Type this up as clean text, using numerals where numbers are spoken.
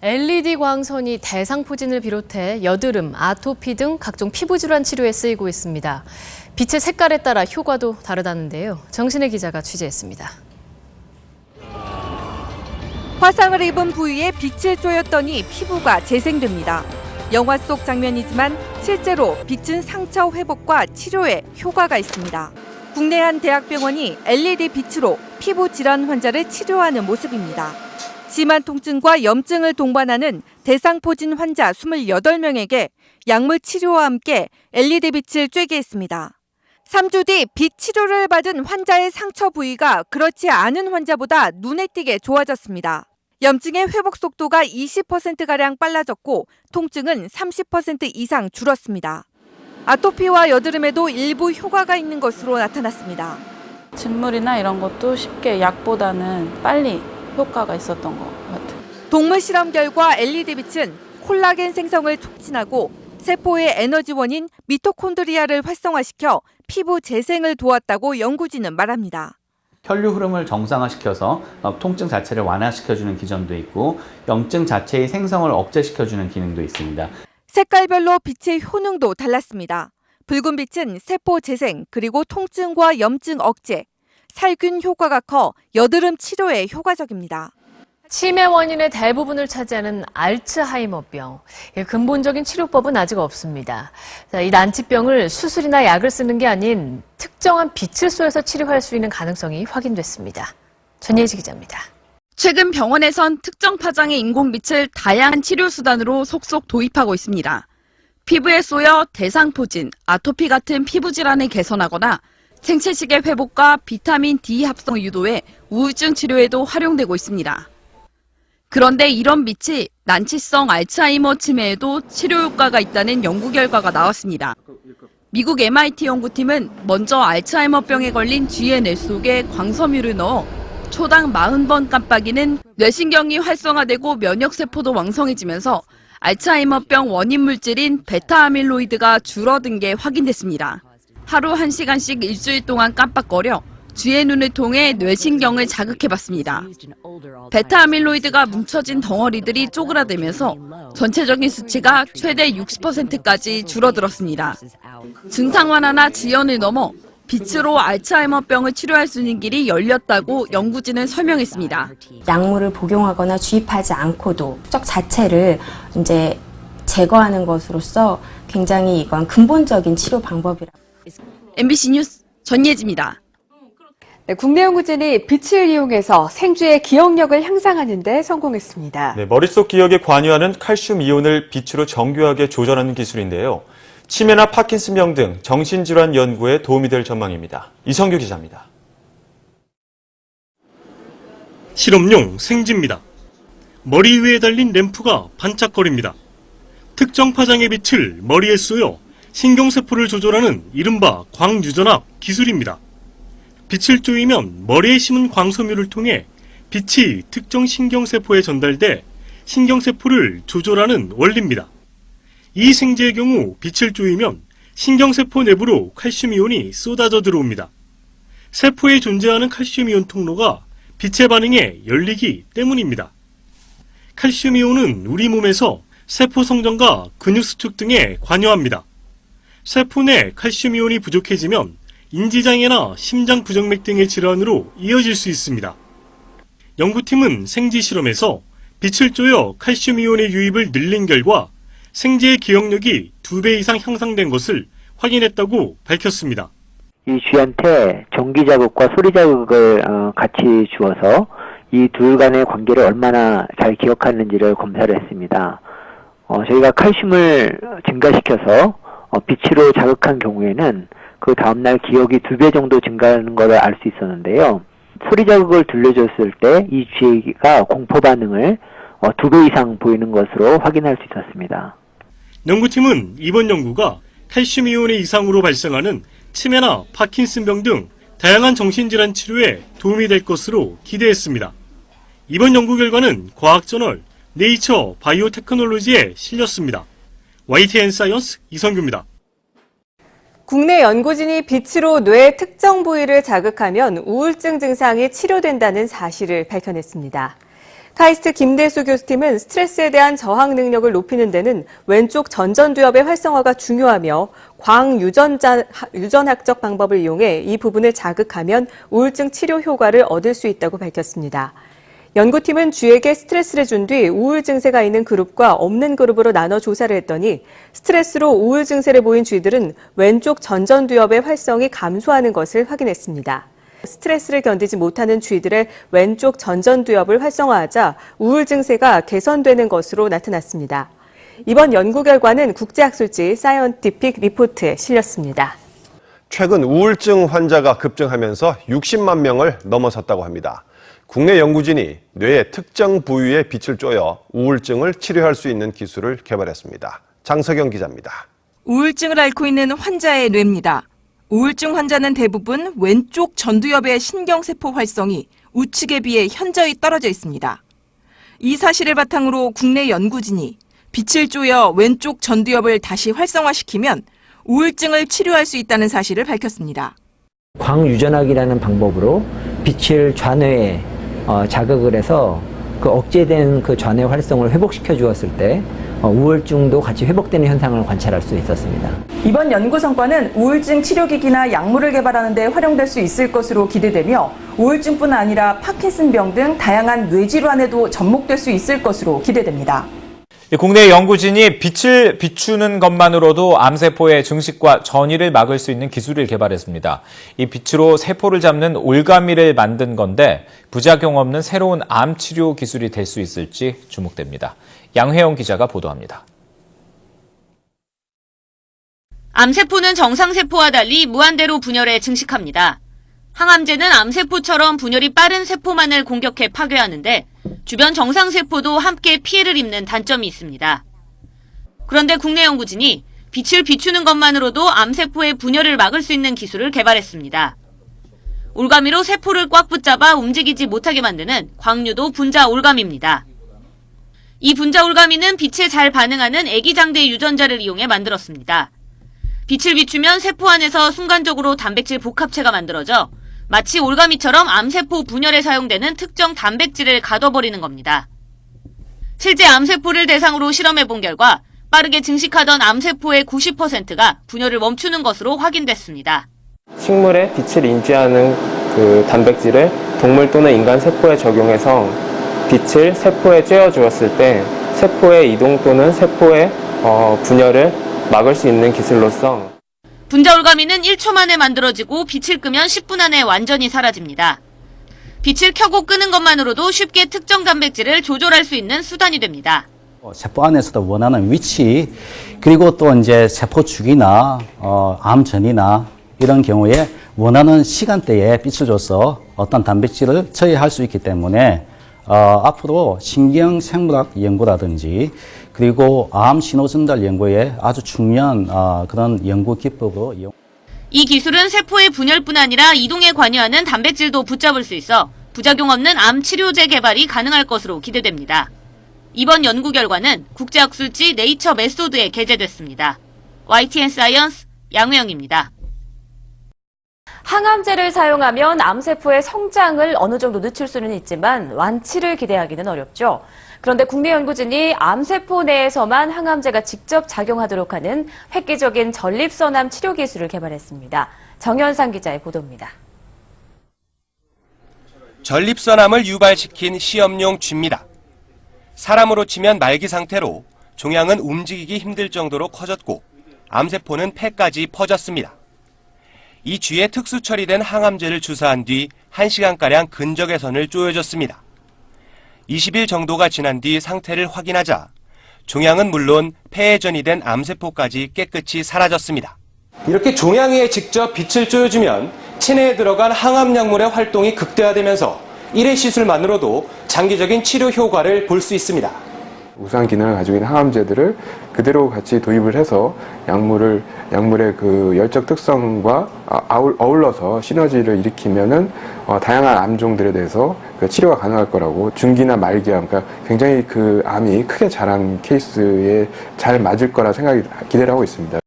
LED 광선이 대상포진을 비롯해 여드름, 아토피 등 각종 피부 질환 치료에 쓰이고 있습니다. 빛의 색깔에 따라 효과도 다르다는데요. 정신의 기자가 취재했습니다. 화상을 입은 부위에 빛을 쬐었더니 피부가 재생됩니다. 영화 속 장면이지만 실제로 빛은 상처 회복과 치료에 효과가 있습니다. 국내 한 대학병원이 LED 빛으로 피부 질환 환자를 치료하는 모습입니다. 심한 통증과 염증을 동반하는 대상포진 환자 28명에게 약물 치료와 함께 LED 빛을 쬐게 했습니다. 3주 뒤 빛 치료를 받은 환자의 상처 부위가 그렇지 않은 환자보다 눈에 띄게 좋아졌습니다. 염증의 회복 속도가 20%가량 빨라졌고 통증은 30% 이상 줄었습니다. 아토피와 여드름에도 일부 효과가 있는 것으로 나타났습니다. 진물이나 이런 것도 쉽게 약보다는 빨리 효과가 있었던 것 같아요. 동물 실험 결과 LED 빛은 콜라겐 생성을 촉진하고 세포의 에너지원인 미토콘드리아를 활성화시켜 피부 재생을 도왔다고 연구진은 말합니다. 혈류 흐름을 정상화시켜서 통증 자체를 완화시켜주는 기전도 있고 염증 자체의 생성을 억제시켜주는 기능도 있습니다. 색깔별로 빛의 효능도 달랐습니다. 붉은 빛은 세포 재생 그리고 통증과 염증 억제, 살균 효과가 커 여드름 치료에 효과적입니다. 치매 원인의 대부분을 차지하는 알츠하이머병. 근본적인 치료법은 아직 없습니다. 이 난치병을 수술이나 약을 쓰는 게 아닌 특정한 빛을 쏘여서 치료할 수 있는 가능성이 확인됐습니다. 전예지 기자입니다. 최근 병원에선 특정 파장의 인공빛을 다양한 치료 수단으로 속속 도입하고 있습니다. 피부에 쏘여 대상포진, 아토피 같은 피부 질환을 개선하거나 생체식의 회복과 비타민 D 합성 유도에 우울증 치료에도 활용되고 있습니다. 그런데 이런 빛이 난치성 알츠하이머 치매에도 치료 효과가 있다는 연구 결과가 나왔습니다. 미국 MIT 연구팀은 먼저 알츠하이머병에 걸린 쥐의 뇌 속에 광섬유를 넣어 초당 40번 깜빡이는 뇌신경이 활성화되고 면역세포도 왕성해지면서 알츠하이머병 원인 물질인 베타아밀로이드가 줄어든 게 확인됐습니다. 하루 1시간씩 일주일 동안 깜빡거려 쥐의 눈을 통해 뇌신경을 자극해봤습니다. 베타아밀로이드가 뭉쳐진 덩어리들이 쪼그라들면서 전체적인 수치가 최대 60%까지 줄어들었습니다. 증상 완화나 지연을 넘어 빛으로 알츠하이머병을 치료할 수 있는 길이 열렸다고 연구진은 설명했습니다. 약물을 복용하거나 주입하지 않고도 추적 자체를 이제 제거하는 것으로서 굉장히 이건 근본적인 치료 방법이라고. MBC 뉴스 전예지입니다. 네, 국내 연구진이 빛을 이용해서 생쥐의 기억력을 향상하는 데 성공했습니다. 네, 머릿속 기억에 관여하는 칼슘 이온을 빛으로 정교하게 조절하는 기술인데요. 치매나 파킨슨병 등 정신질환 연구에 도움이 될 전망입니다. 이성규 기자입니다. 실험용 생쥐입니다. 머리 위에 달린 램프가 반짝거립니다. 특정 파장의 빛을 머리에 쏘여 신경세포를 조절하는 이른바 광유전압 기술입니다. 빛을 쪼이면 머리에 심은 광섬유를 통해 빛이 특정 신경세포에 전달돼 신경세포를 조절하는 원리입니다. 이 생쥐의 경우 빛을 쪼이면 신경세포 내부로 칼슘이온이 쏟아져 들어옵니다. 세포에 존재하는 칼슘이온 통로가 빛의 반응에 열리기 때문입니다. 칼슘이온은 우리 몸에서 세포 성장과 근육 수축 등에 관여합니다. 세포 내 칼슘이온이 부족해지면 인지장애나 심장 부정맥 등의 질환으로 이어질 수 있습니다. 연구팀은 생쥐 실험에서 빛을 쪼여 칼슘이온의 유입을 늘린 결과 생쥐의 기억력이 2배 이상 향상된 것을 확인했다고 밝혔습니다. 이 쥐한테 전기 자극과 소리 자극을 같이 주어서 이 둘 간의 관계를 얼마나 잘 기억하는지를 검사를 했습니다. 저희가 칼슘을 증가시켜서 빛으로 자극한 경우에는 그 다음날 기억이 2배 정도 증가하는 것을 알 수 있었는데요. 소리 자극을 들려줬을 때 이 쥐가 공포 반응을 2배 이상 보이는 것으로 확인할 수 있었습니다. 연구팀은 이번 연구가 칼슘이온의 이상으로 발생하는 치매나 파킨슨병 등 다양한 정신질환 치료에 도움이 될 것으로 기대했습니다. 이번 연구 결과는 과학저널 네이처 바이오테크놀로지에 실렸습니다. YTN 사이언스 이성규입니다. 국내 연구진이 빛으로 뇌의 특정 부위를 자극하면 우울증 증상이 치료된다는 사실을 밝혀냈습니다. 카이스트 김대수 교수팀은 스트레스에 대한 저항 능력을 높이는 데는 왼쪽 전전두엽의 활성화가 중요하며 광유전학적 방법을 이용해 이 부분을 자극하면 우울증 치료 효과를 얻을 수 있다고 밝혔습니다. 연구팀은 쥐에게 스트레스를 준 뒤 우울 증세가 있는 그룹과 없는 그룹으로 나눠 조사를 했더니 스트레스로 우울 증세를 보인 쥐들은 왼쪽 전전두엽의 활성이 감소하는 것을 확인했습니다. 스트레스를 견디지 못하는 쥐들의 왼쪽 전전두엽을 활성화하자 우울 증세가 개선되는 것으로 나타났습니다. 이번 연구 결과는 국제학술지 사이언티픽 리포트에 실렸습니다. 최근 우울증 환자가 급증하면서 60만 명을 넘어섰다고 합니다. 국내 연구진이 뇌의 특정 부위에 빛을 쪼여 우울증을 치료할 수 있는 기술을 개발했습니다. 장석영 기자입니다. 우울증을 앓고 있는 환자의 뇌입니다. 우울증 환자는 대부분 왼쪽 전두엽의 신경세포 활성이 우측에 비해 현저히 떨어져 있습니다. 이 사실을 바탕으로 국내 연구진이 빛을 쪼여 왼쪽 전두엽을 다시 활성화시키면 우울증을 치료할 수 있다는 사실을 밝혔습니다. 광유전학이라는 방법으로 빛을 좌뇌에 자극을 해서 그 억제된 그 좌뇌 활성을 회복시켜 주었을 때 우울증도 같이 회복되는 현상을 관찰할 수 있었습니다. 이번 연구 성과는 우울증 치료기기나 약물을 개발하는 데 활용될 수 있을 것으로 기대되며 우울증뿐 아니라 파킨슨병 등 다양한 뇌질환에도 접목될 수 있을 것으로 기대됩니다. 국내 연구진이 빛을 비추는 것만으로도 암세포의 증식과 전이를 막을 수 있는 기술을 개발했습니다. 이 빛으로 세포를 잡는 올가미를 만든 건데 부작용 없는 새로운 암 치료 기술이 될 수 있을지 주목됩니다. 양혜영 기자가 보도합니다. 암세포는 정상세포와 달리 무한대로 분열해 증식합니다. 항암제는 암세포처럼 분열이 빠른 세포만을 공격해 파괴하는데 주변 정상세포도 함께 피해를 입는 단점이 있습니다. 그런데 국내 연구진이 빛을 비추는 것만으로도 암세포의 분열을 막을 수 있는 기술을 개발했습니다. 올가미로 세포를 꽉 붙잡아 움직이지 못하게 만드는 광유도 분자 올가미입니다. 이 분자 올가미는 빛에 잘 반응하는 애기장대 유전자를 이용해 만들었습니다. 빛을 비추면 세포 안에서 순간적으로 단백질 복합체가 만들어져 마치 올가미처럼 암세포 분열에 사용되는 특정 단백질을 가둬버리는 겁니다. 실제 암세포를 대상으로 실험해본 결과 빠르게 증식하던 암세포의 90%가 분열을 멈추는 것으로 확인됐습니다. 식물의 빛을 인지하는 그 단백질을 동물 또는 인간 세포에 적용해서 빛을 세포에 쬐어 주었을 때 세포의 이동 또는 세포의 분열을 막을 수 있는 기술로서 분자 올가미는 1초 만에 만들어지고 빛을 끄면 10분 안에 완전히 사라집니다. 빛을 켜고 끄는 것만으로도 쉽게 특정 단백질을 조절할 수 있는 수단이 됩니다. 세포 안에서도 원하는 위치, 그리고 또 이제 세포 주기나 암전이나 이런 경우에 원하는 시간대에 빛을 줘서 어떤 단백질을 처리할 수 있기 때문에 앞으로 신경생물학 연구라든지 그리고 암 신호 전달 연구에 아주 중요한 그런 연구 기법으로 이용. 이 기술은 세포의 분열뿐 아니라 이동에 관여하는 단백질도 붙잡을 수 있어 부작용 없는 암 치료제 개발이 가능할 것으로 기대됩니다. 이번 연구 결과는 국제학술지 네이처 메소드에 게재됐습니다. YTN 사이언스 양혜영입니다. 항암제를 사용하면 암세포의 성장을 어느 정도 늦출 수는 있지만 완치를 기대하기는 어렵죠. 그런데 국내 연구진이 암세포 내에서만 항암제가 직접 작용하도록 하는 획기적인 전립선암 치료 기술을 개발했습니다. 정현상 기자의 보도입니다. 전립선암을 유발시킨 시험용 쥐입니다. 사람으로 치면 말기 상태로 종양은 움직이기 힘들 정도로 커졌고 암세포는 폐까지 퍼졌습니다. 이 쥐에 특수 처리된 항암제를 주사한 뒤 1시간가량 근적외선을 쪼여줬습니다. 20일 정도가 지난 뒤 상태를 확인하자 종양은 물론 폐에 전이된 암세포까지 깨끗이 사라졌습니다. 이렇게 종양 위에 직접 빛을 쪼여주면 체내에 들어간 항암약물의 활동이 극대화되면서 1회 시술만으로도 장기적인 치료 효과를 볼 수 있습니다. 우수한 기능을 가지고 있는 항암제들을 그대로 같이 도입을 해서 약물의 그 열적 특성과 어울러서 시너지를 일으키면은 다양한 암종들에 대해서 그 치료가 가능할 거라고 중기나 말기암, 그러니까 굉장히 그 암이 크게 자란 케이스에 잘 맞을 거라 기대를 하고 있습니다.